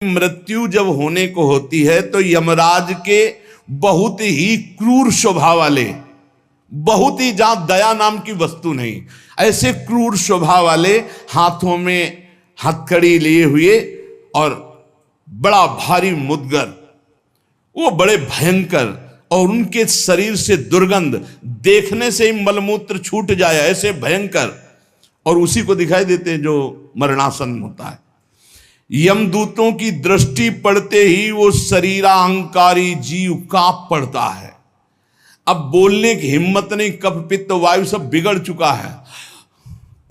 मृत्यु जब होने को होती है तो यमराज के बहुत ही क्रूर स्वभाव वाले, बहुत ही जहां दया नाम की वस्तु नहीं, ऐसे क्रूर स्वभाव वाले हाथों में हथकड़ी लिए हुए और बड़ा भारी मुदगर, वो बड़े भयंकर, और उनके शरीर से दुर्गंध, देखने से ही मलमूत्र छूट जाए ऐसे भयंकर, और उसी को दिखाई देते हैं जो मरणासन होता है। यमदूतों की दृष्टि पड़ते ही वो शरीराहंकारी जीव कांप पड़ता है। अब बोलने की हिम्मत नहीं, कफ पित्त वायु सब बिगड़ चुका है,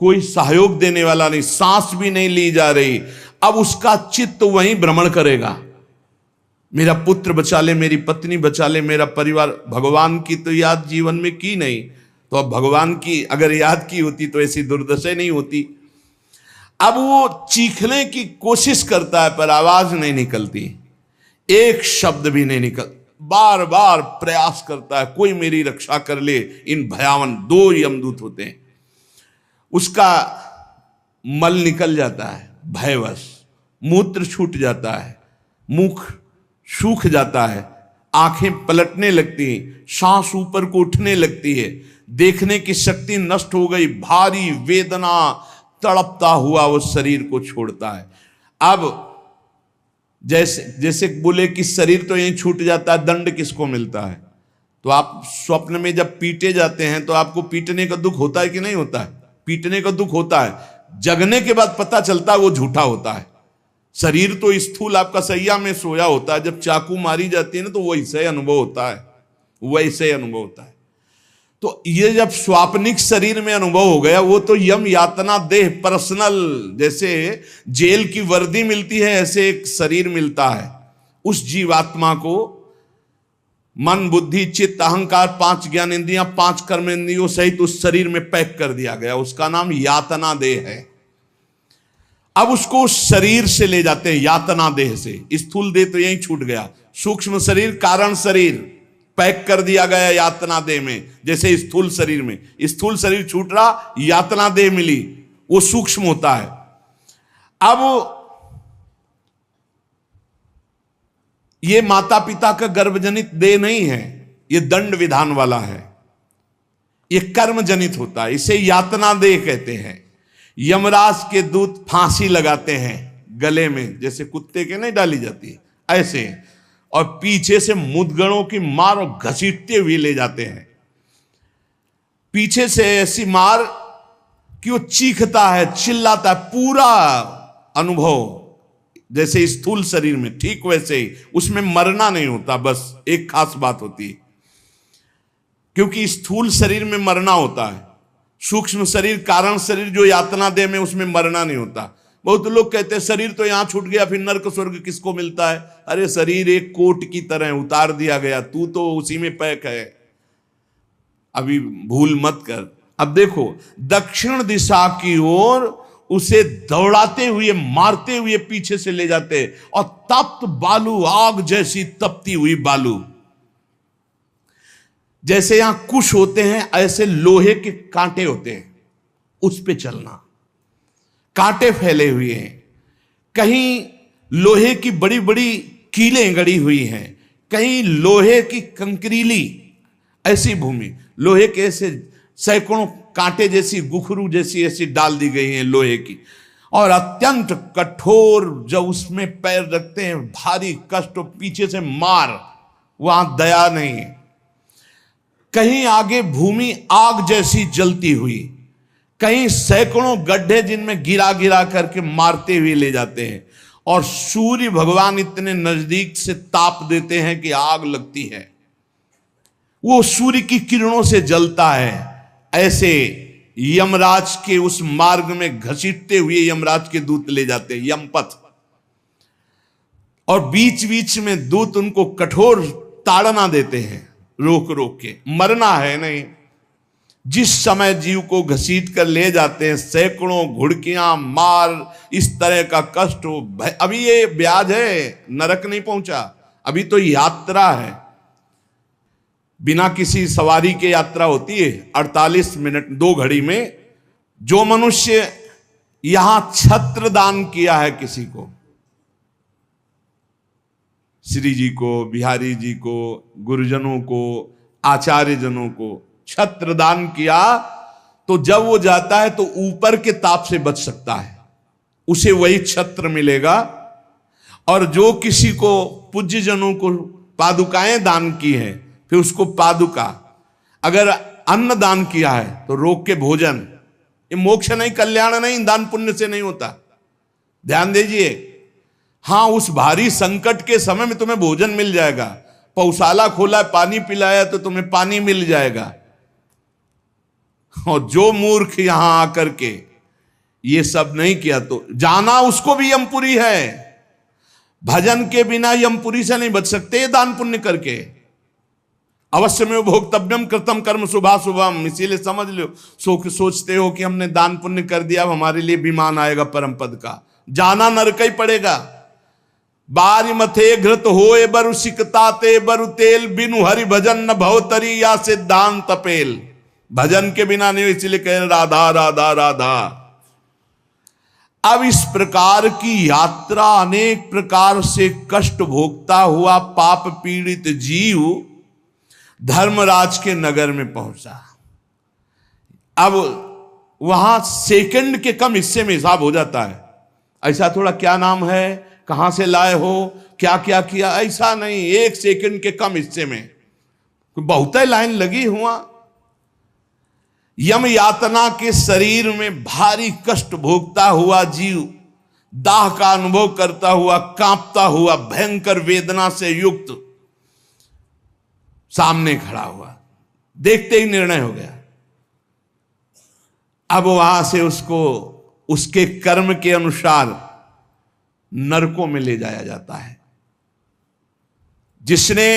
कोई सहयोग देने वाला नहीं, सांस भी नहीं ली जा रही। अब उसका चित्त वहीं भ्रमण करेगा, मेरा पुत्र बचा ले, मेरी पत्नी बचा ले, मेरा परिवार। भगवान की तो याद जीवन में की नहीं, तो अब भगवान की अगर याद की होती तो ऐसी दुर्दशा नहीं होती। अब वो चीखने की कोशिश करता है पर आवाज नहीं निकलती, एक शब्द भी नहीं निकल, बार बार प्रयास करता है कोई मेरी रक्षा कर ले। इन भयावन दो यमदूत होते हैं, उसका मल निकल जाता है भयवश, मूत्र छूट जाता है, मुख सूख जाता है, आंखें पलटने लगती हैं, सांस ऊपर को उठने लगती है, देखने की शक्ति नष्ट हो गई, भारी वेदना, तड़पता हुआ वो शरीर को छोड़ता है। अब जैसे जैसे बोले कि शरीर तो यहीं छूट जाता है, दंड किसको मिलता है? तो आप स्वप्न में जब पीटे जाते हैं तो आपको पीटने का दुख होता है कि नहीं होता है? पीटने का दुख होता है, जगने के बाद पता चलता है वो झूठा होता है। शरीर तो स्थूल आपका सैया में सोया होता है, जब चाकू मारी जाती है ना तो वैसे अनुभव होता है, वैसे अनुभव होता है। तो ये जब स्वाप्निक शरीर में अनुभव हो गया, वो तो यम यातना देह पर्सनल, जैसे जेल की वर्दी मिलती है ऐसे एक शरीर मिलता है उस जीवात्मा को। मन बुद्धि चित्त अहंकार, 5 ज्ञान इंद्रियां, 5 कर्म इंद्रियों सहित उस शरीर में पैक कर दिया गया, उसका नाम यातना देह है। अब उसको शरीर से ले जाते हैं यातना देह से, स्थूल देह तो यहीं छूट गया, सूक्ष्म शरीर कारण शरीर पैक कर दिया गया यातना देह में। जैसे स्थूल शरीर में, स्थूल शरीर छूट रहा, यातना देह मिली, वो सूक्ष्म होता है। अब ये माता पिता का गर्भजनित देह नहीं है, ये दंड विधान वाला है, ये कर्म जनित होता है, इसे यातना देह कहते हैं। यमराज के दूत फांसी लगाते हैं गले में, जैसे कुत्ते के नहीं डाली जाती है ऐसे, और पीछे से मुदगरों की मार और घसीटते हुए ले जाते हैं। पीछे से ऐसी मार कि वो चीखता है, चिल्लाता है, पूरा अनुभव जैसे स्थूल शरीर में, ठीक वैसे ही उसमें मरना नहीं होता। बस एक खास बात होती है, क्योंकि स्थूल शरीर में मरना होता है, सूक्ष्म शरीर कारण शरीर जो यातना देह में, उसमें मरना नहीं होता। बहुत लोग कहते हैं शरीर तो यहां छूट गया, फिर नर्क स्वर्ग किसको मिलता है? अरे शरीर एक कोट की तरह उतार दिया गया, तू तो उसी में पैक है, अभी भूल मत कर। अब देखो दक्षिण दिशा की ओर उसे दौड़ाते हुए मारते हुए पीछे से ले जाते, और तप्त बालू, आग जैसी तपती हुई बालू, जैसे यहां कुश होते हैं ऐसे लोहे के कांटे होते हैं, उस पे चलना, कांटे फैले हुए हैं, कहीं लोहे की बड़ी बड़ी कीलें गड़ी हुई हैं, कहीं लोहे की कंकरीली ऐसी भूमि, लोहे के ऐसे सैकड़ों कांटे जैसी, गुखरू जैसी ऐसी डाल दी गई हैं लोहे की, और अत्यंत कठोर, जब उसमें पैर रखते हैं भारी कष्ट, पीछे से मार, वहां दया नहीं है। कहीं आगे भूमि आग जैसी जलती हुई, कहीं सैकड़ों गड्ढे जिनमें गिरा गिरा करके मारते हुए ले जाते हैं, और सूर्य भगवान इतने नजदीक से ताप देते हैं कि आग लगती है, वो सूर्य की किरणों से जलता है। ऐसे यमराज के उस मार्ग में घसीटते हुए यमराज के दूत ले जाते हैं, यमपथ, और बीच बीच में दूत उनको कठोर ताड़ना देते हैं, रोक रोक के, मरना है नहीं। जिस समय जीव को घसीट कर ले जाते हैं, सैकड़ों घुड़कियां, मार, इस तरह का कष्ट हो। अभी ये ब्याज है, नरक नहीं पहुंचा, अभी तो यात्रा है, बिना किसी सवारी के यात्रा होती है 48 मिनट 2 घड़ी में। जो मनुष्य यहां छत्र दान किया है किसी को, श्री जी को, बिहारी जी को, गुरुजनों को, आचार्य जनों को छत्र दान किया, तो जब वो जाता है तो ऊपर के ताप से बच सकता है, उसे वही छत्र मिलेगा। और जो किसी को पूज्य जनों को पादुकाएं दान की हैं, फिर उसको पादुका, अगर अन्न दान किया है तो रोग के भोजन, ये मोक्ष नहीं, कल्याण नहीं, दान पुण्य से नहीं होता, ध्यान दीजिए। हां, उस भारी संकट के समय में तुम्हें भोजन मिल जाएगा, पौशाला खोला, पानी पिलाया तो तुम्हें पानी मिल जाएगा। और जो मूर्ख यहां आकर के ये सब नहीं किया तो जाना उसको भी यमपुरी है। भजन के बिना यमपुरी से नहीं बच सकते, दान पुण्य करके। अवश्य में भोक्तव्यम कृतम कर्म शुभाशुभम, इसीलिए समझ लो, सोचते हो कि हमने दान पुण्य कर दिया, अब हमारे लिए विमान आएगा परम पद का, जाना नरक ही पड़ेगा। बारी मथे घृत होए बरु सिकताते बरु तेल, बिनु हरि भजन न भवतरी या सिद्धांत पेल। भजन के बिना नहीं, इसलिए कह राधा राधा राधा। अब इस प्रकार की यात्रा, अनेक प्रकार से कष्ट भोगता हुआ पाप पीड़ित जीव धर्मराज के नगर में पहुंचा। अब वहां सेकंड के कम हिस्से में हिसाब हो जाता है। ऐसा थोड़ा क्या नाम है, कहां से लाए हो, क्या क्या किया, ऐसा नहीं, एक सेकंड के कम हिस्से में बहुत लाइन लगी हुआ। यम यातना के शरीर में भारी कष्ट भोगता हुआ जीव, दाह का अनुभव करता हुआ, कांपता हुआ, भयंकर वेदना से युक्त सामने खड़ा हुआ। देखते ही निर्णय हो गया। अब वहां से उसको उसके कर्म के अनुसार नरकों में ले जाया जाता है। जिसने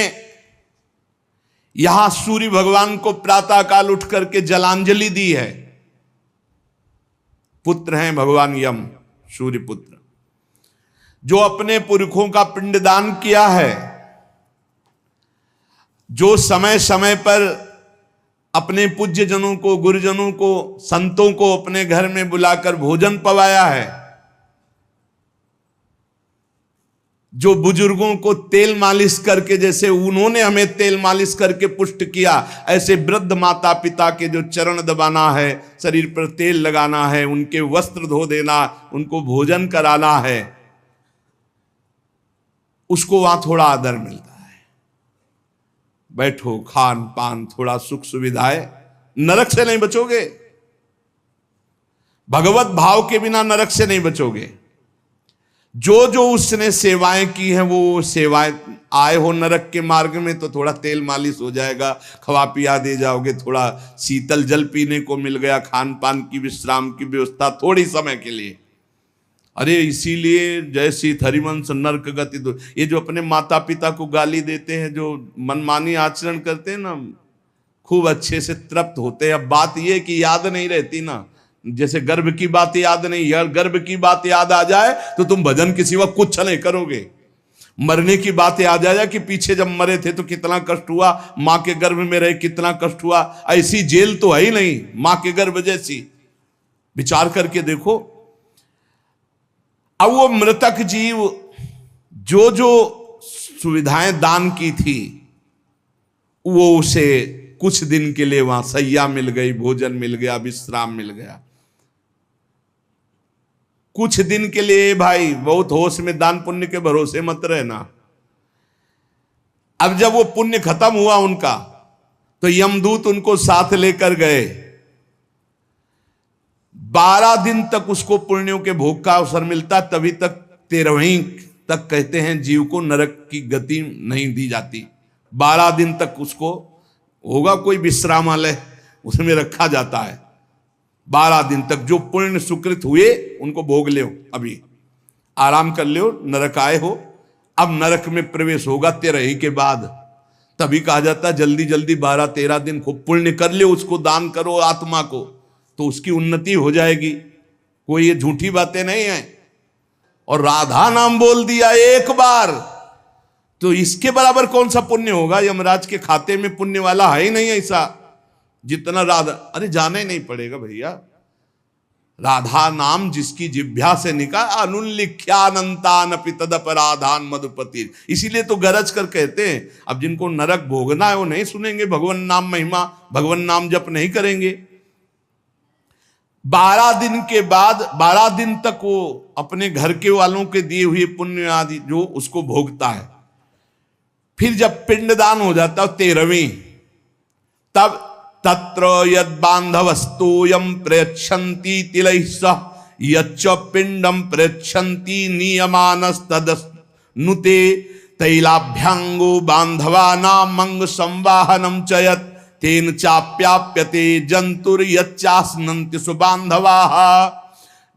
यहां सूर्य भगवान को प्रातःकाल उठ करके जलांजलि दी है, पुत्र हैं भगवान यम, सूर्य पुत्र, जो अपने पुरखों का पिंडदान किया है, जो समय समय पर अपने पूज्य जनों को, गुरुजनों को, संतों को अपने घर में बुलाकर भोजन पवाया है, जो बुजुर्गों को तेल मालिश करके, जैसे उन्होंने हमें तेल मालिश करके पुष्ट किया, ऐसे वृद्ध माता पिता के जो चरण दबाना है, शरीर पर तेल लगाना है, उनके वस्त्र धो देना, उनको भोजन कराना है, उसको वहां थोड़ा आदर मिलता है। बैठो, खान पान, थोड़ा सुख सुविधाएं, नरक से नहीं बचोगे। भगवत भाव के बिना नरक से नहीं बचोगे। जो जो उसने सेवाएं की हैं, वो सेवाएं, आए हो नरक के मार्ग में तो थोड़ा तेल मालिश हो जाएगा, खवा पिया दे जाओगे, थोड़ा शीतल जल पीने को मिल गया, खान पान की, विश्राम की व्यवस्था थोड़ी समय के लिए। अरे इसीलिए जय सीत हरिवंश नरक गति दो, ये जो अपने माता पिता को गाली देते हैं, जो मनमानी आचरण करते हैं ना, खूब अच्छे से तृप्त होते हैं। अब बात ये कि याद नहीं रहती ना, जैसे गर्भ की बात याद नहीं, यार गर्भ की बात याद आ जाए तो तुम भजन के सिवा कुछ नहीं करोगे। मरने की बात याद आ जाए कि पीछे जब मरे थे तो कितना कष्ट हुआ, मां के गर्भ में रहे कितना कष्ट हुआ, ऐसी जेल तो है ही नहीं मां के गर्भ जैसी, विचार करके देखो। अब वो मृतक जीव जो जो सुविधाएं दान की थी, वो उसे कुछ दिन के लिए वहां सैया मिल गई, भोजन मिल गया, विश्राम मिल गया। कुछ दिन के लिए भाई, बहुत होश में, दान पुण्य के भरोसे मत रहना। अब जब वो पुण्य खत्म हुआ उनका, तो यमदूत उनको साथ लेकर गए। 12 दिन तक उसको पुण्यों के भोग का अवसर मिलता, तभी तक 13वीं तक कहते हैं जीव को नरक की गति नहीं दी जाती। 12 दिन तक उसको होगा कोई विश्रामालय, उसमें रखा जाता है। 12 दिन तक जो पुण्य सुकृत हुए उनको भोग लो, अभी आराम कर लो, नरक आए हो। अब नरक में प्रवेश होगा 13 के बाद, तभी कहा जाता है जल्दी जल्दी 12-13 दिन खूब पुण्य कर ले, उसको दान करो आत्मा को, तो उसकी उन्नति हो जाएगी। कोई ये झूठी बातें नहीं है। और राधा नाम बोल दिया एक बार तो इसके बराबर कौन सा पुण्य होगा। यमराज के खाते में पुण्य वाला है ही नहीं ऐसा जितना राधा। अरे जाना ही नहीं पड़ेगा भैया, राधा नाम जिसकी जिह्वा से निकाल, अनुल्लिख्यानंतानपि तदपराधान मधुपति। इसीलिए तो गरज कर कहते हैं, अब जिनको नरक भोगना है वो नहीं सुनेंगे भगवान नाम महिमा, भगवान नाम जप नहीं करेंगे। 12 दिन के बाद 12 दिन तक वो अपने घर के वालों के दिए हुए पुण्य आदि जो उसको भोगता है। फिर जब पिंडदान हो जाता है 13वीं, तब तत्र यद बांधवस्तोयम प्रयच्छन्ति तिलैः सह यच्च पिंडम प्रयच्छन्ति नियमानस्तदनुते तैलाभ्यांगो बांधवानां मंग संवाहनम च यत् तेन चाप्याप्यते जंतुर यच्चास्नन्ति सुबांधवाः।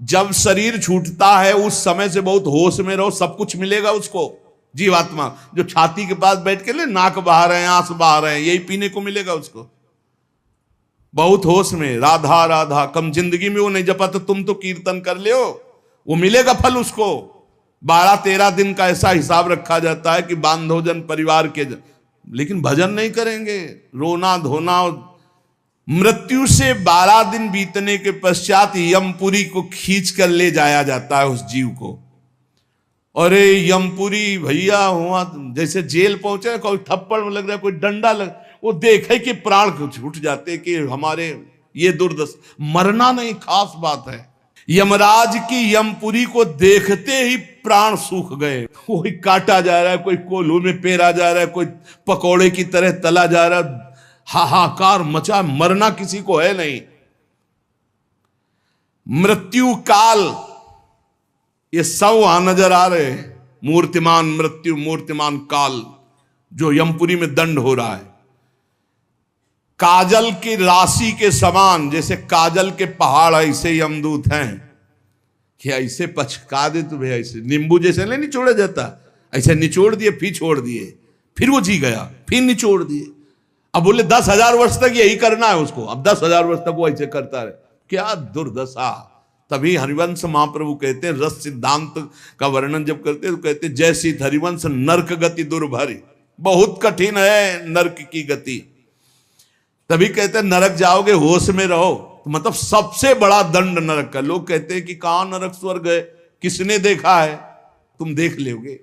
जब शरीर छूटता है उस समय से बहुत होश में रहो, सब कुछ मिलेगा उसको। जीवात्मा जो छाती के पास बैठ के ले नाक बहा रहे हैं, आंस बहा रहे हैं, यही पीने को मिलेगा उसको। बहुत होश में राधा राधा, कम जिंदगी में वो नहीं जपा तो तुम तो कीर्तन कर ले, वो मिलेगा फल उसको। 12-13 दिन का ऐसा हिसाब रखा जाता है कि बांधोजन परिवार के लेकिन भजन नहीं करेंगे, रोना धोना। मृत्यु से 12 दिन बीतने के पश्चात यमपुरी को खींच कर ले जाया जाता है उस जीव को। अरे यमपुरी भैया हुआ जैसे जेल पहुंचे, कोई थप्पड़ लग रहा है, कोई डंडा लग, वो देखे कि प्राण छूट जाते कि हमारे ये दुर्दशा। मरना नहीं खास बात है, यमराज की यमपुरी को देखते ही प्राण सूख गए। कोई काटा जा रहा है, कोई कोल्हू में पेरा जा रहा है, कोई पकौड़े की तरह तला जा रहा है, हाहाकार मचा। मरना किसी को है नहीं। मृत्यु काल ये सब वहां नजर आ रहे हैं। मूर्तिमान मृत्यु, मूर्तिमान काल जो यमपुरी में दंड हो रहा है। काजल की राशि के समान, जैसे काजल के पहाड़ ऐसे यमदूत हैं कि ऐसे पचका दे तो भैया, ऐसे नींबू जैसे नहीं निचोड़ा जाता, ऐसे निचोड़ दिए, फिर छोड़ दिए, फिर वो जी गया, फिर निचोड़ दिए। अब बोले 10,000 वर्ष तक यही करना है उसको। अब 10,000 वर्ष तक वो ऐसे करता रहे, क्या दुर्दशा। तभी हरिवंश महाप्रभु कहते हैं, रस सिद्धांत का वर्णन जब करते हैं तो कहते हैं, जैसी हरिवंश नरक गति दुर्भरी, बहुत कठिन है नरक की गति। तभी कहते हैं नरक जाओगे होश में रहो, तो मतलब सबसे बड़ा दंड नरक का। लोग कहते हैं कि कहां नरक स्वर्ग है, किसने देखा है, तुम देख लोगे।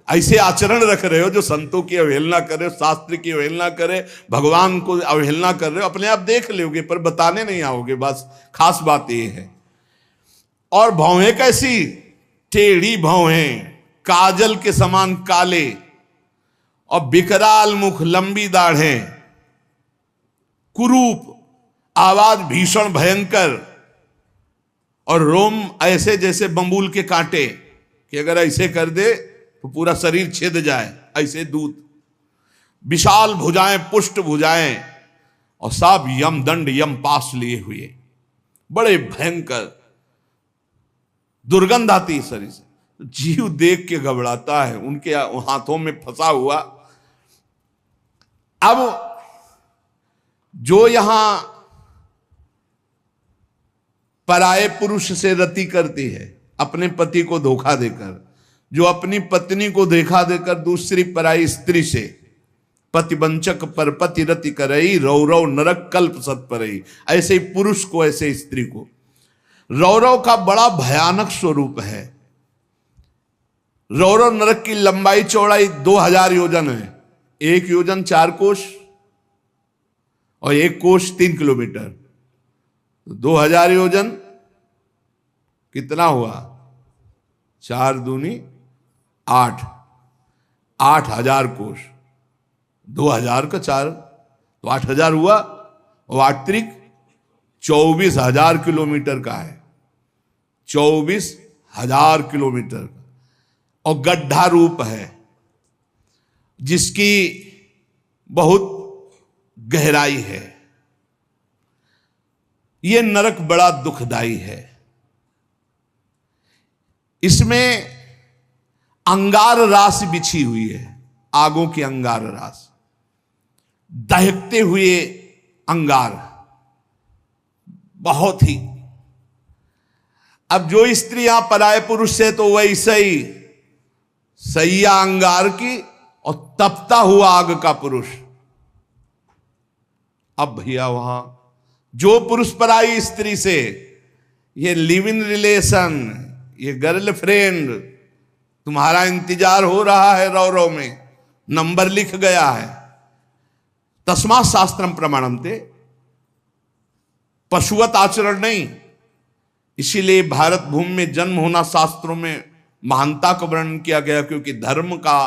ऐसे आचरण रख रहे हो जो संतों की अवहेलना करे, शास्त्र की अवहेलना करे, भगवान को अवहेलना कर रहे हो, अपने आप देख लोगे पर बताने नहीं आओगे। बस खास बात ये है। और भौहें कैसी, टेढ़ी भौहें, काजल के समान काले, और विकराल मुख, लंबी दाढ़ें, कुरूप, आवाज भीषण भयंकर, और रोम ऐसे जैसे बंबूल के कांटे कि अगर ऐसे कर दे तो पूरा शरीर छेद जाए, ऐसे दूत। विशाल भुजाएं, पुष्ट भुजाएं, और सब यम दंड यम पास लिए हुए, बड़े भयंकर। दुर्गंध आती शरीर से, जीव देख के घबराता है, उनके हाथों में फंसा हुआ। अब जो यहां पराये पुरुष से रति करती है, अपने पति को धोखा देकर, जो अपनी पत्नी को धोखा देकर दूसरी पराई स्त्री से, पतिवंचक पर पति रति करई, रौरव नरक कल्प सत परई। ऐसे ही पुरुष को, ऐसे स्त्री को। रौरव का बड़ा भयानक स्वरूप है। रौरव नरक की लंबाई चौड़ाई 2000 योजन है। 1 योजन 4 कोश और 1 कोश 3 किलोमीटर, 2000 योजन कितना हुआ, 4 दूनी 8, 8000 कोश, 2000 का 4 तो 8000 हुआ, और 8 त्रिक 24,000 किलोमीटर का है। 24,000 किलोमीटर का, और गड्ढा रूप है जिसकी बहुत गहराई है। यह नरक बड़ा दुखदाई है। इसमें अंगार रास बिछी हुई है, आगों की अंगार रास, दहकते हुए अंगार, बहुत ही। अब जो स्त्रियां पराये पुरुष से तो वैसे ही सैया अंगार की और तपता हुआ आग का पुरुष। अब भैया वहां जो पुरुष पराई स्त्री से ये लिव इन रिलेशन, ये गर्लफ्रेंड, तुम्हारा इंतजार हो रहा है रौ रौ में, नंबर लिख गया है। तस्मात् शास्त्रम प्रमाणन्ते, पशुवत आचरण नहीं। इसीलिए भारत भूमि में जन्म होना शास्त्रों में महानता का वर्णन किया गया, क्योंकि धर्म का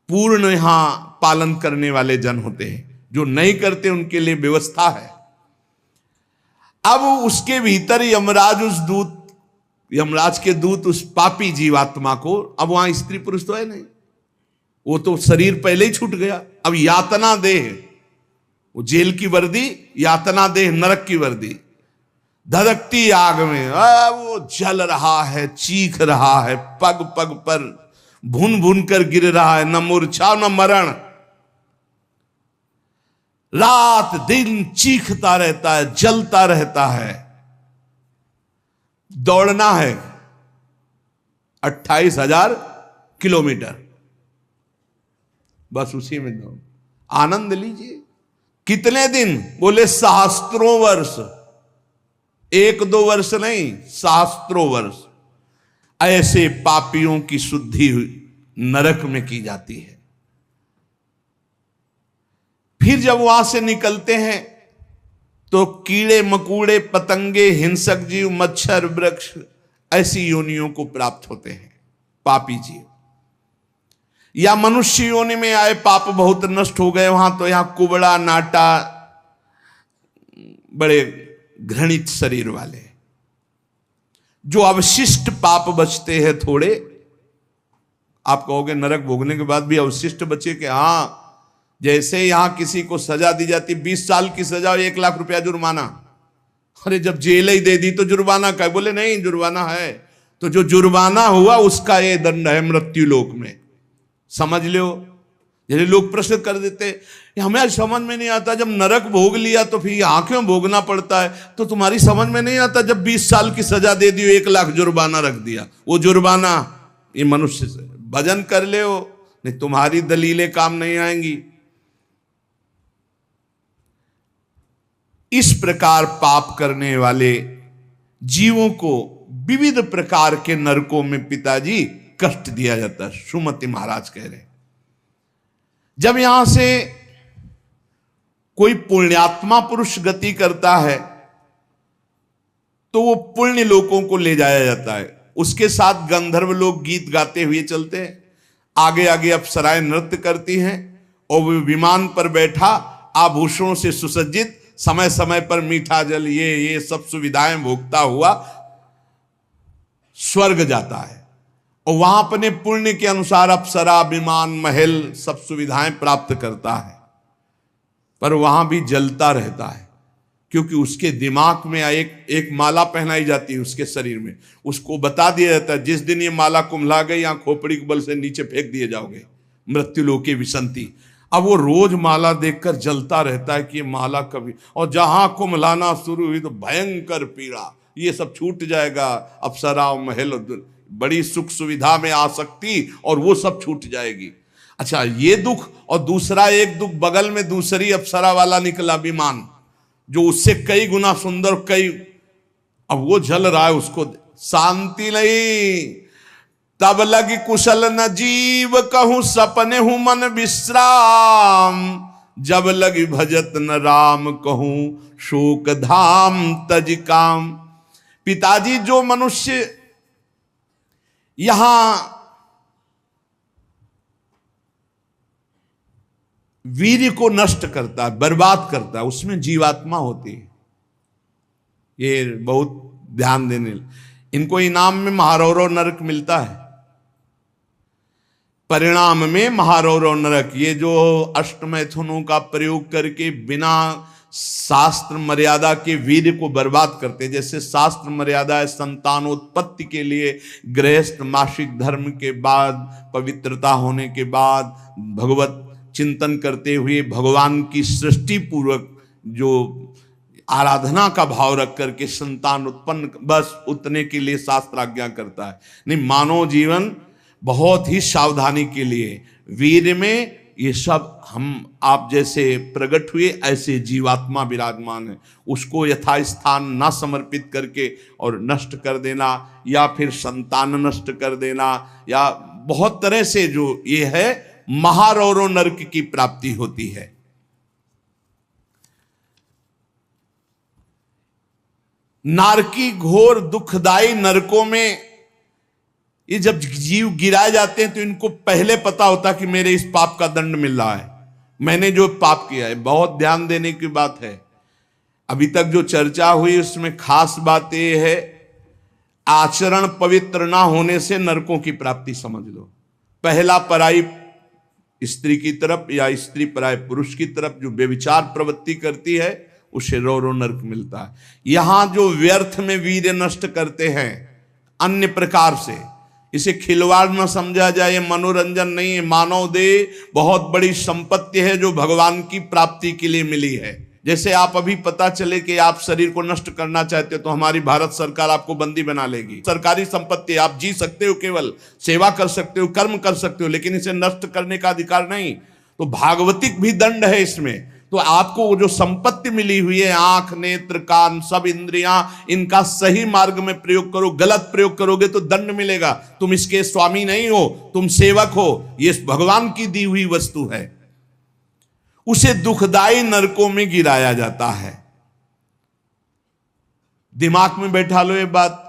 पूर्ण यहां पालन करने वाले जन होते हैं। जो नहीं करते उनके लिए व्यवस्था है। अब उसके भीतर यमराज के दूत उस पापी जीवात्मा को, अब वहां स्त्री पुरुष तो है नहीं, वो तो शरीर पहले ही छूट गया। अब यातना देह, वो जेल की वर्दी, यातना देह नरक की वर्दी, धधकती आग में वो जल रहा है, चीख रहा है, पग पग पर भून भून कर गिर रहा है, न मूर्छा न मरण, रात दिन चीखता रहता है, जलता रहता है। दौड़ना है 28,000 किलोमीटर, बस उसी में दौड़, आनंद लीजिए। कितने दिन? बोले सहस्त्रों वर्ष, 1-2 वर्ष नहीं, सहस्त्रों वर्ष। ऐसे पापियों की शुद्धि नरक में की जाती है। फिर जब वहां से निकलते हैं तो कीड़े मकोड़े, पतंगे, हिंसक जीव, मच्छर, वृक्ष, ऐसी योनियों को प्राप्त होते हैं पापी जीव। या मनुष्य योनि में आए, पाप बहुत नष्ट हो गए वहां, तो यहां कुबड़ा, नाटा, बड़े घृणित शरीर वाले, जो अवशिष्ट पाप बचते हैं थोड़े। आप कहोगे नरक भोगने के बाद भी अवशिष्ट बचे? कि हाँ, जैसे यहां किसी को सजा दी जाती, 20 साल की सजा और 1 लाख रुपया जुर्माना। अरे जब जेल ही दे दी तो जुर्माना का? बोले नहीं, जुर्माना है। तो जो जुर्माना हुआ उसका ये दंड है मृत्यु लोक में, समझ लो। जैसे लोग प्रश्न कर देते, हमें आज समझ में नहीं आता, जब नरक भोग लिया तो फिर यहां क्यों भोगना पड़ता है? तो तुम्हारी समझ में नहीं आता, जब 20 साल की सजा दे दी, 1 लाख जुर्माना रख दिया, वो जुर्माना ये मनुष्य से भजन कर ले हो, नहीं तुम्हारी दलीलें काम नहीं आएंगी। इस प्रकार पाप करने वाले जीवों को विविध प्रकार के नरकों में पिताजी कष्ट दिया जाता है। सुमति महाराज कह रहे, जब यहां से कोई पुण्यात्मा पुरुष गति करता है तो वो पुण्य लोकों को ले जाया जाता है। उसके साथ गंधर्व लोग गीत गाते हुए चलते हैं, आगे आगे अप्सराएं नृत्य करती हैं, और वो विमान पर बैठा आभूषणों से सुसज्जित, समय समय पर मीठा जल, ये सब सुविधाएं भोगता हुआ स्वर्ग जाता है। और वहां अपने पुण्य के अनुसार अप्सरा, विमान, महल, सब सुविधाएं प्राप्त करता है। पर वहां भी जलता रहता है, क्योंकि उसके दिमाग में एक माला पहनाई जाती है उसके शरीर में। उसको बता दिया जाता है, जिस दिन ये माला कुम्हला गई, यहां खोपड़ी के बल से नीचे फेंक दिए जाओगे, मृत्यु लोके विसंति। अब वो रोज माला देखकर जलता रहता है कि ये माला कभी, और जहां कुम्हलाना शुरू हुई तो भयंकर पीड़ा, ये सब छूट जाएगा। अप्सरा, महल, बड़ी सुख सुविधा में आ सकती, और वो सब छूट जाएगी। अच्छा, ये दुख, और दूसरा एक दुख बगल में दूसरी अप्सरा वाला निकला विमान, जो उससे कई गुना सुंदर, कई, अब वो जल रहा है, उसको शांति नहीं। तब लगी कुशल न जीव कहूं, सपने हूं मन विश्राम, जब लगी भजत न राम कहूं, शोक धाम तज काम। पिताजी, जो मनुष्य यहां वीर्य को नष्ट करता है, बर्बाद करता है, उसमें जीवात्मा होती है। ये बहुत ध्यान देने, इनको इनाम में महारौरव नरक मिलता है, परिणाम में महारौरव नरक। ये जो अष्टमैथुनों का प्रयोग करके बिना शास्त्र मर्यादा के वीर्य को बर्बाद करते, जैसे शास्त्र मर्यादा है संतानोत्पत्ति के लिए, गृहस्थ मासिक धर्म के बाद, पवित्रता होने के बाद, भगवत चिंतन करते हुए भगवान की सृष्टि पूर्वक जो आराधना का भाव रख करके संतान उत्पन्न, बस उतने के लिए शास्त्र आज्ञा करता है। नहीं, मानव जीवन बहुत ही सावधानी के लिए वीर्य में ये सब हम आप जैसे प्रकट हुए ऐसे जीवात्मा विराजमान है, उसको यथास्थान ना समर्पित करके और नष्ट कर देना, या फिर संतान नष्ट कर देना, या बहुत तरह से जो ये है महारौरो नरक की प्राप्ति होती है। नारकी घोर दुखदाई नरकों में ये जब जीव गिराए जाते हैं तो इनको पहले पता होता कि मेरे इस पाप का दंड मिल रहा है, मैंने जो पाप किया है। बहुत ध्यान देने की बात है, अभी तक जो चर्चा हुई उसमें खास बात यह है, आचरण पवित्र ना होने से नरकों की प्राप्ति समझ लो। पहला पराई स्त्री की तरफ या स्त्री पराय पुरुष की तरफ जो व्यभिचार प्रवृत्ति करती है उसे रौरो नरक मिलता है। यहां जो व्यर्थ में वीर्य नष्ट करते हैं अन्य प्रकार से, इसे खिलवाड़ न समझा जाए, ये मनोरंजन नहीं है। मानव देह बहुत बड़ी संपत्ति है जो भगवान की प्राप्ति के लिए मिली है। जैसे आप अभी पता चले कि आप शरीर को नष्ट करना चाहते हो तो हमारी भारत सरकार आपको बंदी बना लेगी। सरकारी संपत्ति, आप जी सकते हो, केवल सेवा कर सकते हो, कर्म कर सकते हो, लेकिन इसे नष्ट करने का अधिकार नहीं। तो भागवतिक भी दंड है इसमें। तो आपको जो संपत्ति मिली हुई है, आंख, नेत्र, कान, सब इंद्रियां, इनका सही मार्ग में प्रयोग करो। गलत प्रयोग करोगे तो दंड मिलेगा। तुम इसके स्वामी नहीं हो, तुम सेवक हो। ये भगवान की दी हुई वस्तु है, उसे दुखदाई नरकों में गिराया जाता है। दिमाग में बैठा लो ये बात।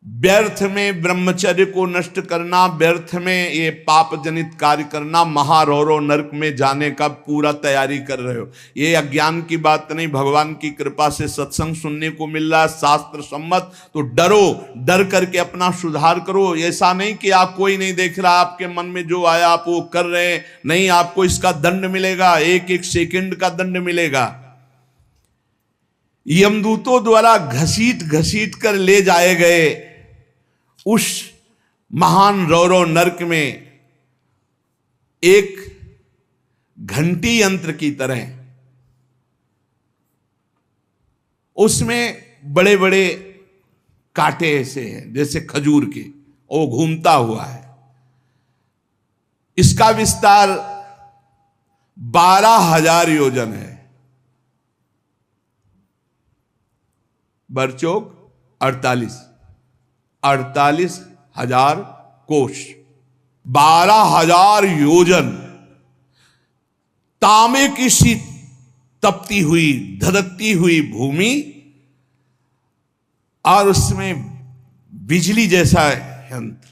व्यर्थ में ब्रह्मचर्य को नष्ट करना, व्यर्थ में ये पाप जनित कार्य करना, महारौरो नरक में जाने का पूरा तैयारी कर रहे हो। ये अज्ञान की बात नहीं, भगवान की कृपा से सत्संग सुनने को मिल रहा है, शास्त्र सम्मत। तो डरो, डर करके अपना सुधार करो। ऐसा नहीं कि आप कोई नहीं देख रहा, आपके मन में जो आया आप वो कर रहे हैं, नहीं, आपको इसका दंड मिलेगा, एक एक सेकंड का दंड मिलेगा। यमदूतों द्वारा घसीट घसीट कर ले जाए गए उस महान रौरो नरक में एक घंटी यंत्र की तरह उसमें बड़े बड़े कांटे ऐसे हैं जैसे खजूर के, वो घूमता हुआ है। इसका विस्तार 12,000 योजन है। बरचौक 48,000 कोष, 12,000 योजन। तांबे की सी तपती हुई, धधकती हुई भूमि, और उसमें बिजली जैसा यंत्र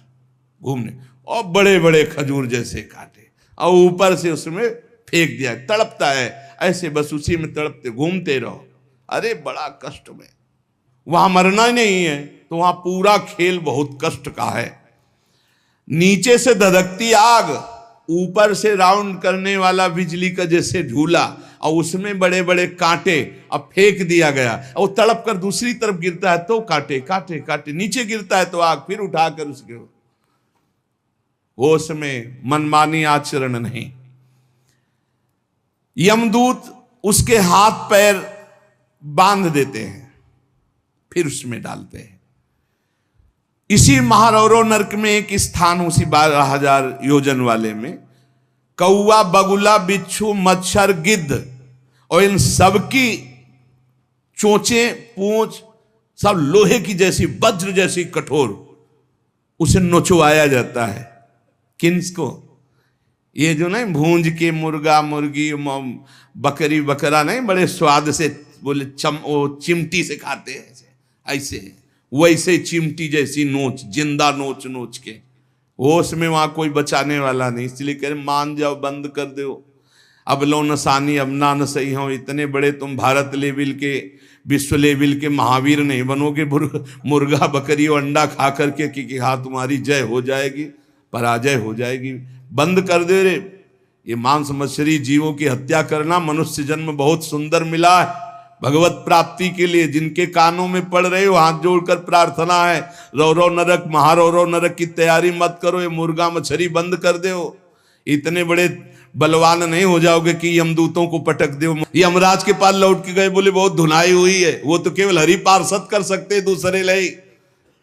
घूमने, और बड़े बड़े खजूर जैसे कांटे, और ऊपर से उसमें फेंक दिया, तड़पता है ऐसे, बस उसी में तड़पते घूमते रहो। अरे बड़ा कष्ट में, वहां मरना नहीं है तो वहां पूरा खेल बहुत कष्ट का है। नीचे से धधकती आग, ऊपर से राउंड करने वाला बिजली का जैसे झूला, और उसमें बड़े बड़े कांटे, अब फेंक दिया गया, और तड़प कर दूसरी तरफ गिरता है तो कांटे कांटे कांटे, नीचे गिरता है तो आग, फिर उठाकर उसके होश में मनमानी आचरण नहीं। यमदूत उसके हाथ पैर बांध देते हैं, फिर उसमें डालते हैं। इसी महारौरो नरक में एक स्थान, उसी 12,000 योजन वाले में, कौआ, बगुला, बिच्छू, मच्छर, गिद्ध और इन सबकी चोंचे, पूंछ सब लोहे की जैसी, वज्र जैसी कठोर, उसे नोचवाया जाता है। किसको? ये जो नहीं भूंज के मुर्गा मुर्गी बकरी बकरा नहीं, बड़े स्वाद से बोले वो चिमटी से खाते हैं ऐसे, वैसे चिमटी जैसी नोच, जिंदा नोच नोच के, होश में वहां कोई बचाने वाला नहीं। इसलिए कह रहे मान जाओ, बंद कर दो, अब लो नसानी अब ना न सही हो। इतने बड़े तुम भारत लेवल के, विश्व लेवल के महावीर नहीं बनोगे मुर्गा बकरी और अंडा खा करके कि हाँ तुम्हारी जय हो जाएगी, पराजय हो जाएगी। बंद कर दे रे। ये मांस मछली जीवों की हत्या करना, मनुष्य जन्म बहुत सुंदर मिला है भगवत प्राप्ति के लिए। जिनके कानों में पड़ रहे हो हाथ जोड़कर प्रार्थना है, रौरो नरक, महारौरो नरक की तैयारी मत करो, ये मुर्गा मछली बंद कर दो। इतने बड़े बलवान नहीं हो जाओगे कि यमदूतों को पटक दो। यमराज के पास लौट के गए, बोले बहुत धुनाई हुई है। वो तो केवल हरि पार्षद कर सकते, दूसरे ले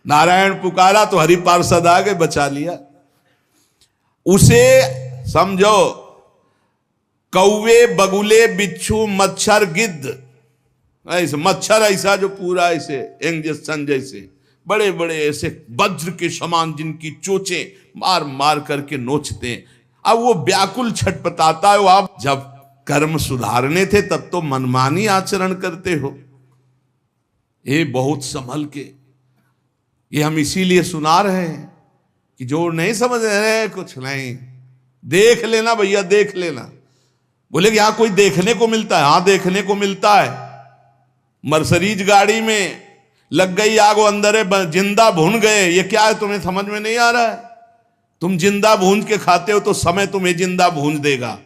नारायण पुकारा तो हरि पार्षद आ गए, बचा लिया। उसे समझो कौवे, बगुले, बिच्छू, मच्छर, गिद्ध, ऐसे मच्छर ऐसा जो पूरा ऐसे इंजेक्शन जैसे बड़े बड़े ऐसे वज्र के समान जिनकी चोंचें मार मार करके नोचते हैं। अब वो व्याकुल छटपटाता है, वो आप जब कर्म सुधारने थे तब तो मनमानी आचरण करते हो। ये बहुत संभल के, ये हम इसीलिए सुना रहे हैं कि जो नहीं समझ रहे कुछ नहीं, देख लेना भैया, देख लेना। बोले कि यहां कोई देखने को मिलता है? हाँ देखने को मिलता है। मर्सरीज गाड़ी में लग गई आग, वो अंदर है, जिंदा भून गए। ये क्या है तुम्हें समझ में नहीं आ रहा है? तुम जिंदा भून के खाते हो तो समय तुम्हें जिंदा भून देगा।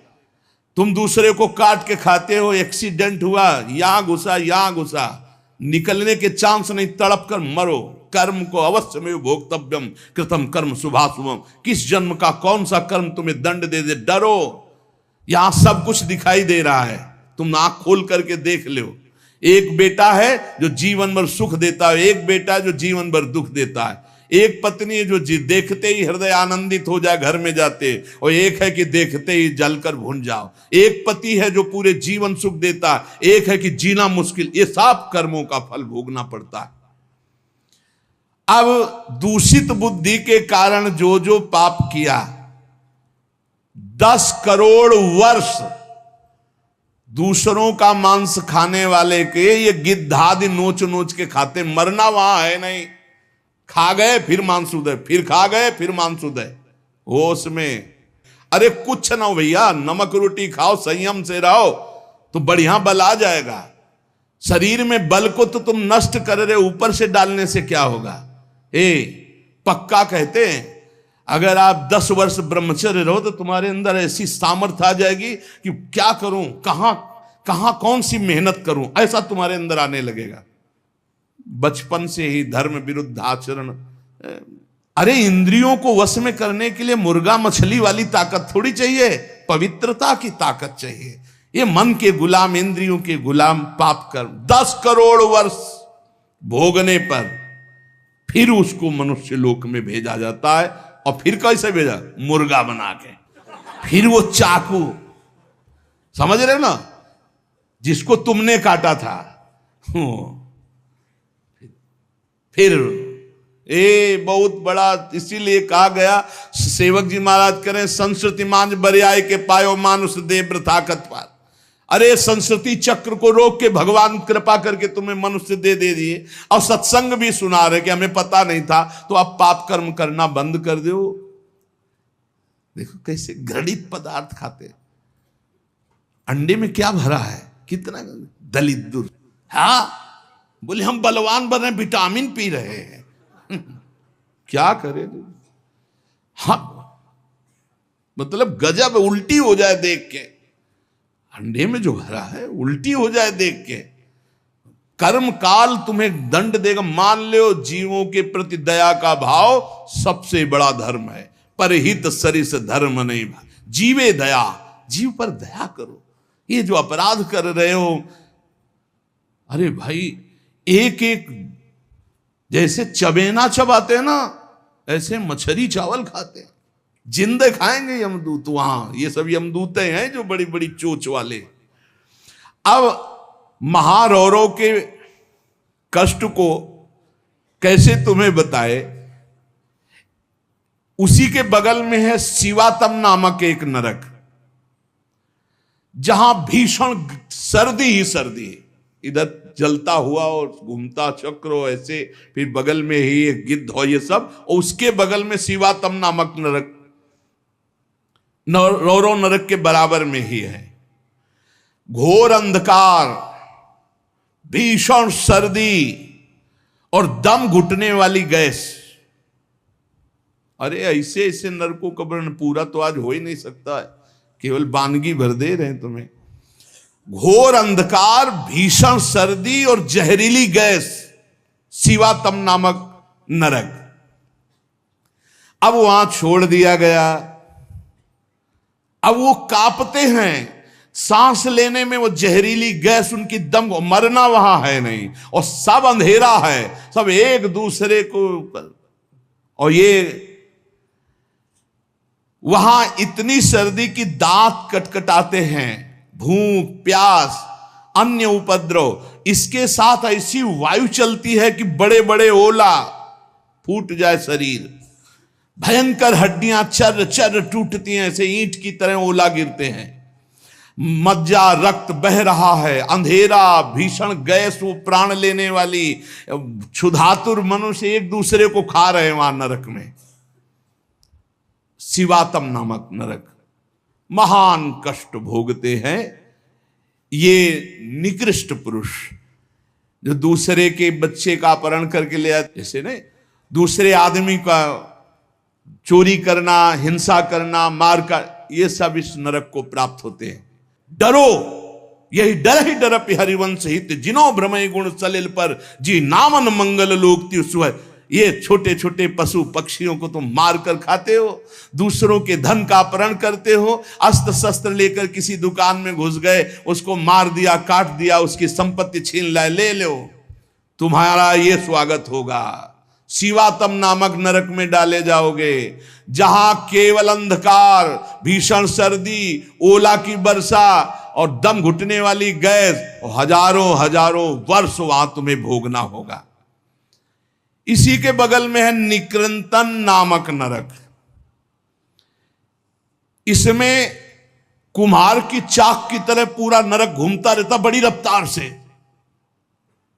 तुम दूसरे को काट के खाते हो, एक्सीडेंट हुआ, यहां घुसा यहां घुसा, निकलने के चांस नहीं, तड़प कर मरो। कर्म को अवश्य में भोक्तव्यम कृतम कर्म शुभाशुभम। किस जन्म का कौन सा कर्म तुम्हें दंड दे दे, डरो। यहां सब कुछ दिखाई दे रहा है, तुम आंख खोल करके देख लो। एक बेटा है जो जीवन भर सुख देता है, एक बेटा है जो जीवन भर दुख देता है। एक पत्नी है जो देखते ही हृदय आनंदित हो जाए घर में जाते, और एक है कि देखते ही जलकर भून जाओ। एक पति है जो पूरे जीवन सुख देता है, एक है कि जीना मुश्किल। ये सब कर्मों का फल भोगना पड़ता है। अब दूषित बुद्धि के कारण जो जो पाप किया, 10 करोड़ वर्ष दूसरों का मांस खाने वाले के ये गिद्धादि नोच नोच के खाते, मरना वहां है नहीं। खा गए फिर मांस उदय, फिर खा गए फिर मांस उदय, होश में। अरे कुछ ना हो भैया, नमक रोटी खाओ, संयम से रहो तो बढ़िया बल आ जाएगा। शरीर में बल को तो तुम नष्ट कर रहे, ऊपर से डालने से क्या होगा? पक्का कहते हैं अगर आप 10 वर्ष ब्रह्मचर्य रहो तो तुम्हारे अंदर ऐसी सामर्थ्य आ जाएगी कि क्या करूं, कहां कौन सी मेहनत करूं, ऐसा तुम्हारे अंदर आने लगेगा। बचपन से ही धर्म विरुद्ध आचरण। अरे इंद्रियों को वश में करने के लिए मुर्गा मछली वाली ताकत थोड़ी चाहिए, पवित्रता की ताकत चाहिए। ये मन के गुलाम, इंद्रियों के गुलाम पाप कर 10 करोड़ वर्ष भोगने पर फिर उसको मनुष्य लोक में भेजा जाता है। और फिर कैसे भेजा? मुर्गा बना के। फिर वो चाकू, समझ रहे हो ना, जिसको तुमने काटा था, फिर बहुत बड़ा, इसीलिए कहा गया, सेवक जी महाराज करें संस्कृति मांझ बरियाई के पायो मानुष दे वृथाकत पार। अरे संस्कृति चक्र को रोक के भगवान कृपा करके तुम्हें मनुष्य दे दिए, और सत्संग भी सुना रहे कि हमें पता नहीं था, तो अब पाप कर्म करना बंद कर दो। देखो कैसे घृणित पदार्थ खाते। अंडे में क्या भरा है, कितना दलित दुर। हाँ बोले हम बलवान बन रहे, विटामिन पी रहे हैं। क्या करें? हाँ मतलब गजब, उल्टी हो जाए देख के। अंडे में जो भरा है उल्टी हो जाए देख के। कर्म काल तुम्हें दंड देगा। मान लो जीवों के प्रति दया का भाव सबसे बड़ा धर्म है। परहित सरिस धर्म नहीं, जीवे दया, जीव पर दया करो। ये जो अपराध कर रहे हो, अरे भाई एक एक जैसे चबेना चबाते हैं ना, ऐसे मछली चावल खाते हैं। जिंदे खाएंगे यमदूत वहां, ये सब यमदूते हैं जो बड़ी बड़ी चोच वाले। अब महारौरों के कष्ट को कैसे तुम्हें बताए। उसी के बगल में है शिवातम नामक एक नरक, जहां भीषण सर्दी ही सर्दी है। इधर जलता हुआ और घूमता चक्र हो ऐसे, फिर बगल में ही एक गिद्ध हो, ये सब, और उसके बगल में शिवातम नामक नरक, रौरव नरक के बराबर में ही है। घोर अंधकार, भीषण सर्दी और दम घुटने वाली गैस। अरे ऐसे ऐसे नरकों का वर्णन पूरा तो आज हो ही नहीं सकता है, केवल वानगी भर दे रहे हैं तुम्हें। घोर अंधकार, भीषण सर्दी और जहरीली गैस, शिवातम नामक नरक। अब वहां छोड़ दिया गया। अब वो कांपते हैं, सांस लेने में वो जहरीली गैस उनकी दम को, मरना वहां है नहीं, और सब अंधेरा है, सब एक दूसरे को। और ये वहां इतनी सर्दी की दांत कटकटाते हैं, भूख प्यास अन्य उपद्रव, इसके साथ ऐसी वायु चलती है कि बड़े बड़े ओला, फूट जाए शरीर, भयंकर हड्डियां चर चर टूटती हैं, ऐसे ईंट की तरह ओला गिरते हैं, मज्जा रक्त बह रहा है, अंधेरा भीषण गैस, वो प्राण लेने वाली, क्षुधातुर मनुष्य एक दूसरे को खा रहे हैं वहां नरक में, शिवातम नामक नरक, महान कष्ट भोगते हैं ये निकृष्ट पुरुष जो दूसरे के बच्चे का अपहरण करके ले आते, जैसे नहीं दूसरे आदमी का चोरी करना, हिंसा करना, मार का, ये सब इस नरक को प्राप्त होते हैं। डरो, यही डर ही डरप हरिवंश हित, जिनो भ्रमय गुण सलिल पर, जी नामन मंगल लोक त्युसुह। ये छोटे छोटे पशु पक्षियों को तुम मार कर खाते हो, दूसरों के धन का अपहरण करते हो, अस्त्र शस्त्र लेकर किसी दुकान में घुस गए, उसको मार दिया, काट दिया, उसकी संपत्ति छीन लाए, ले लो, तुम्हारा ये स्वागत होगा। शिवातम नामक नरक में डाले जाओगे, जहां केवल अंधकार, भीषण सर्दी, ओला की वर्षा और दम घुटने वाली गैस, हजारों हजारों वर्ष वहां तुम्हें भोगना होगा। इसी के बगल में है निकृंतन नामक नरक। इसमें कुम्हार की चाक की तरह पूरा नरक घूमता रहता बड़ी रफ्तार से।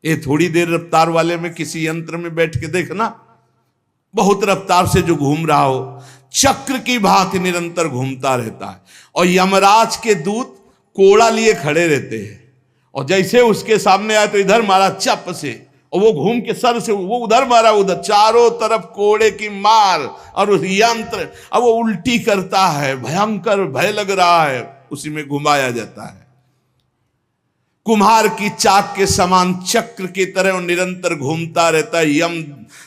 ये थोड़ी देर रफ्तार वाले में किसी यंत्र में बैठ के देखना, बहुत रफ्तार से जो घूम रहा हो, चक्र की भांति निरंतर घूमता रहता है। और यमराज के दूत कोड़ा लिए खड़े रहते हैं, और जैसे उसके सामने आए तो इधर मारा चप से, और वो घूम के सर से वो उधर मारा, उधर, चारों तरफ कोड़े की मार, और उस यंत्र अब वो उल्टी करता है, भयंकर भय लग रहा है, उसी में घुमाया जाता है। कुम्हार की चाक के समान चक्र की तरह निरंतर घूमता रहता है। यम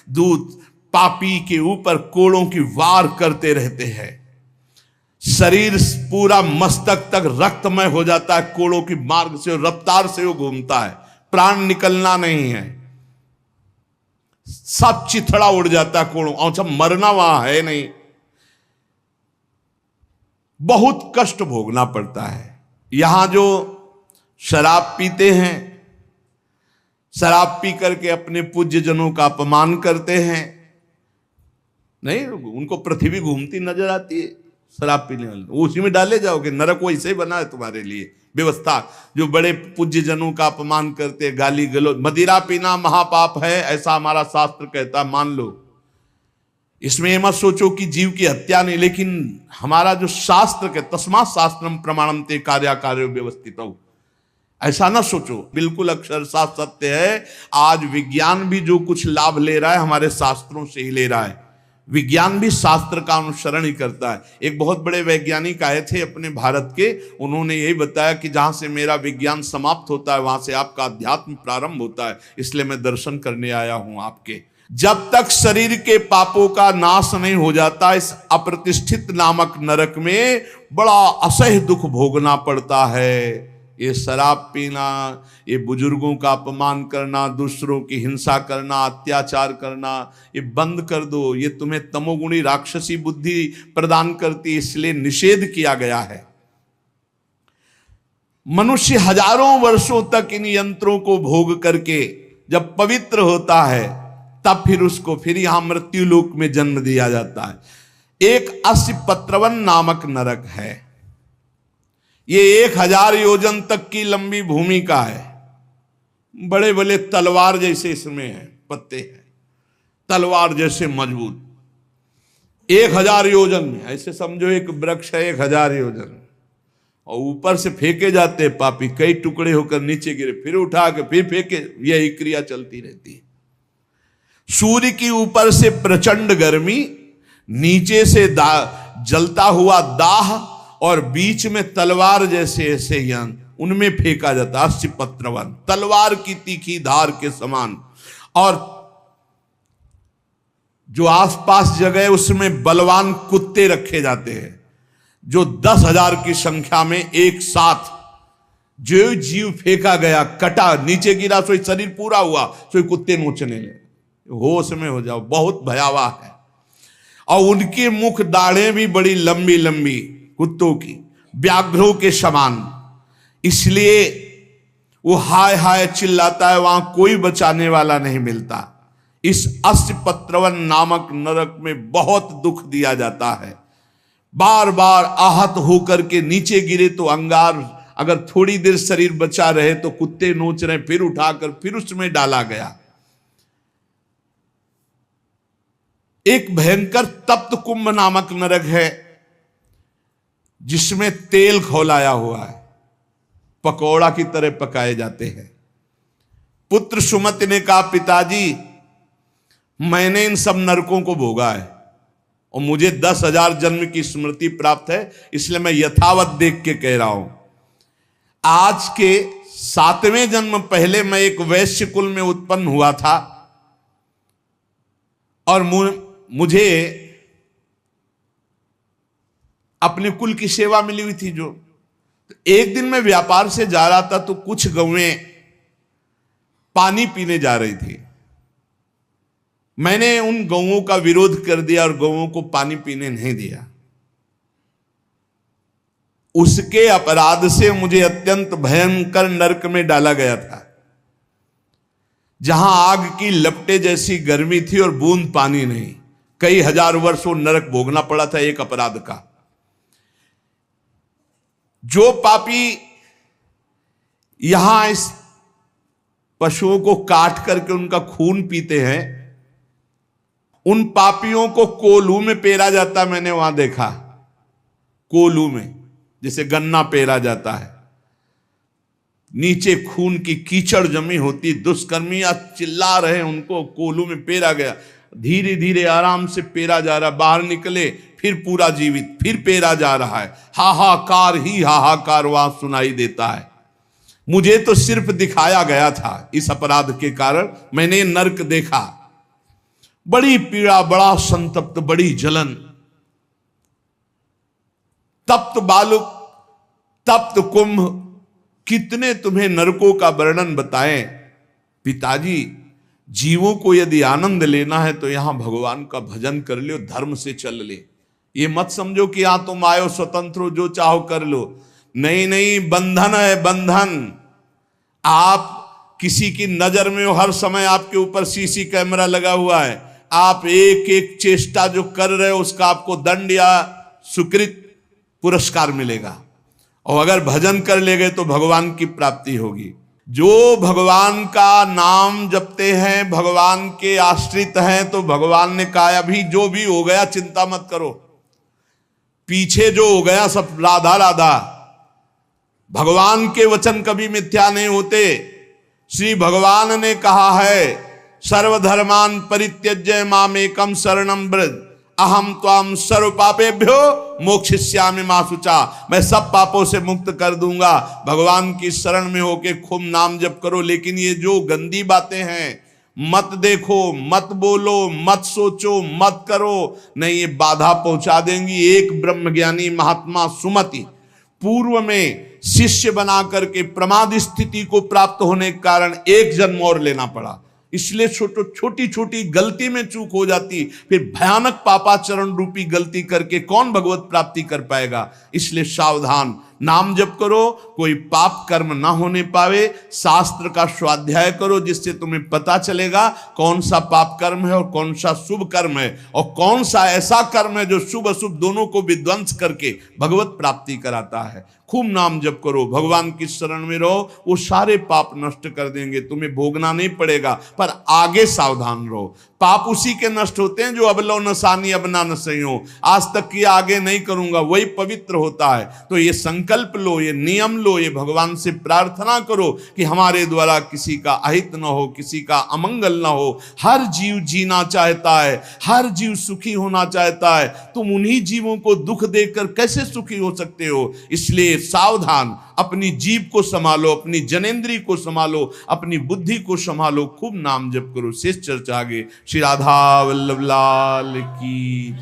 दूत पापी के ऊपर कोड़ों की वार करते रहते हैं, शरीर पूरा मस्तक तक रक्तमय हो जाता है, कोड़ों की मार्ग से, रफ्तार से वो घूमता है, प्राण निकलना नहीं है, सब चिथड़ा उड़ जाता है कोड़ों, और सब मरना वहां है नहीं, बहुत कष्ट भोगना पड़ता है। यहां जो शराब पीते हैं, शराब पी करके अपने पूज्य जनों का अपमान करते हैं, नहीं, उनको पृथ्वी घूमती नजर आती है शराब पीने वाले, उसी में डाले जाओगे, नरक वैसे ही बना है तुम्हारे लिए व्यवस्था। जो बड़े पूज्य जनों का अपमान करते, गाली गलौज, मदिरा पीना महापाप है, ऐसा हमारा शास्त्र कहता, मान लो, इसमें ये मत सोचो कि जीव की हत्या नहीं, लेकिन हमारा जो शास्त्र के तस्मात् शास्त्रम प्रमाणम ते कार्याकार्यो व्यवस्थित हो, ऐसा ना सोचो, बिल्कुल अक्षरशः सत्य है। आज विज्ञान भी जो कुछ लाभ ले रहा है हमारे शास्त्रों से ही ले रहा है, विज्ञान भी शास्त्र का अनुसरण ही करता है। एक बहुत बड़े वैज्ञानिक आए थे अपने भारत के, उन्होंने यही बताया कि जहां से मेरा विज्ञान समाप्त होता है वहां से आपका अध्यात्म प्रारंभ होता है, इसलिए मैं दर्शन करने आया हूं आपके। जब तक शरीर के पापों का नाश नहीं हो जाता, इस अप्रतिष्ठित नामक नरक में बड़ा असह्य दुख भोगना पड़ता है। ये शराब पीना, ये बुजुर्गों का अपमान करना, दूसरों की हिंसा करना, अत्याचार करना, ये बंद कर दो, ये तुम्हें तमोगुणी राक्षसी बुद्धि प्रदान करती, इसलिए निषेध किया गया है। मनुष्य हजारों वर्षों तक इन यंत्रों को भोग करके जब पवित्र होता है, तब फिर उसको फिर यहां मृत्यु लोक में जन्म दिया जाता है। एक अस्पत्रवन नामक नरक है, ये 1000 योजन तक की लंबी भूमि का है, बड़े बड़े तलवार जैसे इसमें है, पत्ते हैं तलवार जैसे मजबूत, 1000 योजन में, ऐसे समझो एक वृक्ष है 1000 योजन, और ऊपर से फेंके जाते हैं पापी, कई टुकड़े होकर नीचे गिरे, फिर उठा के फिर फेंके, यही क्रिया चलती रहती है। सूर्य की ऊपर से प्रचंड गर्मी, नीचे से जलता हुआ दाह, और बीच में तलवार जैसे ऐसे यंत्र, उनमें फेंका जाता, अस्पत्रवन, तलवार की तीखी धार के समान। और जो आसपास जगह है उसमें बलवान कुत्ते रखे जाते हैं, जो 10,000 की संख्या में एक साथ, जो जीव फेंका गया, कटा, नीचे गिरा, सोई शरीर पूरा हुआ, सोई कुत्ते नोचने लगे, होश में हो जाओ, बहुत भयावह है। और उनके मुख दाढ़ें भी बड़ी लंबी लंबी, कुत्तों की, व्याघ्रों के समान। इसलिए वो हाय हाय चिल्लाता है, वहां कोई बचाने वाला नहीं मिलता। इस अस्पत्रवन नामक नरक में बहुत दुख दिया जाता है। बार बार आहत होकर के नीचे गिरे तो अंगार, अगर थोड़ी देर शरीर बचा रहे तो कुत्ते नोच रहे, फिर उठाकर फिर उसमें डाला गया। एक भयंकर तप्त कुंभ नामक नरक है जिसमें तेल खौलाया हुआ है, पकौड़ा की तरह पकाए जाते हैं। पुत्र सुमति ने कहा, पिताजी मैंने इन सब नरकों को भोगा है और मुझे 10,000 जन्म की स्मृति प्राप्त है, इसलिए मैं यथावत देख के कह रहा हूं। आज के 7वें जन्म पहले मैं एक वैश्य कुल में उत्पन्न हुआ था और मुझे अपने कुल की सेवा मिली हुई थी। जो एक दिन मैं व्यापार से जा रहा था तो कुछ गौएं पानी पीने जा रही थी। मैंने उन गौओं का विरोध कर दिया और गौओं को पानी पीने नहीं दिया। उसके अपराध से मुझे अत्यंत भयंकर नरक में डाला गया था, जहां आग की लपटे जैसी गर्मी थी और बूंद पानी नहीं। कई हजार वर्षों नरक भोगना पड़ा था एक अपराध का। जो पापी यहां इस पशुओं को काट करके उनका खून पीते हैं, उन पापियों को कोल्हू में पेरा जाता। मैंने वहां देखा, कोल्हू में जैसे गन्ना पेरा जाता है, नीचे खून की कीचड़ जमी होती, दुष्कर्मियां चिल्ला रहे, उनको कोल्हू में पेरा गया। धीरे धीरे आराम से पेरा जा रहा, बाहर निकले फिर पूरा जीवित, फिर पेरा जा रहा है। हाहाकार ही हाहाकार वहां सुनाई देता है। मुझे तो सिर्फ दिखाया गया था, इस अपराध के कारण मैंने नरक देखा। बड़ी पीड़ा, बड़ा संतप्त, बड़ी जलन। तप्त बालुक, तप्त कुंभ, कितने तुम्हें नरकों का वर्णन बताएं। पिताजी, जीवों को यदि आनंद लेना है तो यहां भगवान का भजन कर लो, धर्म से चल ले। ये मत समझो कि यहां तुम आयो स्वतंत्र हो, जो चाहो कर लो। नहीं नहीं, बंधन है बंधन। आप किसी की नजर में हो, हर समय आपके ऊपर सीसी कैमरा लगा हुआ है। आप एक एक चेष्टा जो कर रहे हो उसका आपको दंड या सुकृत पुरस्कार मिलेगा। और अगर भजन कर ले गए तो भगवान की प्राप्ति होगी। जो भगवान का नाम जपते हैं, भगवान के आश्रित हैं, तो भगवान ने कहा अभी जो भी हो गया चिंता मत करो, पीछे जो हो गया सब राधा राधा। भगवान के वचन कभी मिथ्या नहीं होते। श्री भगवान ने कहा है, सर्वधर्मान परित्यज्य मामेकम शरणम व्रज अहम त्वाम सर्व पापेभ्यो मोक्षयिष्यामि मा शुचा। मैं सब पापों से मुक्त कर दूंगा। भगवान की शरण में होके खूब नाम जप करो। लेकिन ये जो गंदी बातें हैं, मत देखो, मत बोलो, मत सोचो, मत करो, नहीं, ये बाधा पहुंचा देंगी। एक ब्रह्मज्ञानी महात्मा सुमति पूर्व में शिष्य बना करके प्रमाद स्थिति को प्राप्त होने के कारण एक जन्म और लेना पड़ा। इसलिए छोटी छोटी गलती में चूक हो जाती, फिर भयानक पापाचरण रूपी गलती करके कौन भगवत प्राप्ति कर पाएगा। इसलिए सावधान, नाम जप करो, कोई पाप कर्म ना होने पावे। शास्त्र का स्वाध्याय करो, जिससे तुम्हें पता चलेगा कौन सा पाप कर्म है और कौन सा शुभ कर्म है, और कौन सा ऐसा कर्म है जो शुभ अशुभ दोनों को विध्वंस करके भगवत प्राप्ति कराता है। खूब नाम जप करो, भगवान की शरण में रहो, वो सारे पाप नष्ट कर देंगे। तुम्हें भोगना नहीं पड़ेगा, पर आगे सावधान रहो। पाप उसी के नष्ट होते हैं जो अब लो नसानी अब ना नसइयो, आज तक किया आगे नहीं करूंगा, वही पवित्र होता है। तो ये संकल्प लो, ये नियम लो, ये भगवान से प्रार्थना करो कि हमारे द्वारा किसी का अहित न हो, किसी का अमंगल न हो। हर जीव जीना चाहता है, हर जीव सुखी होना चाहता है। तुम उन्हीं जीवों को दुख देकर कैसे सुखी हो सकते हो। इसलिए सावधान, अपनी जीव को संभालो, अपनी जनेंद्री को संभालो, अपनी बुद्धि को संभालो। खूब नाम जप करो। शेष चर्चा आगे। श्री राधा वल्लभ लाल की।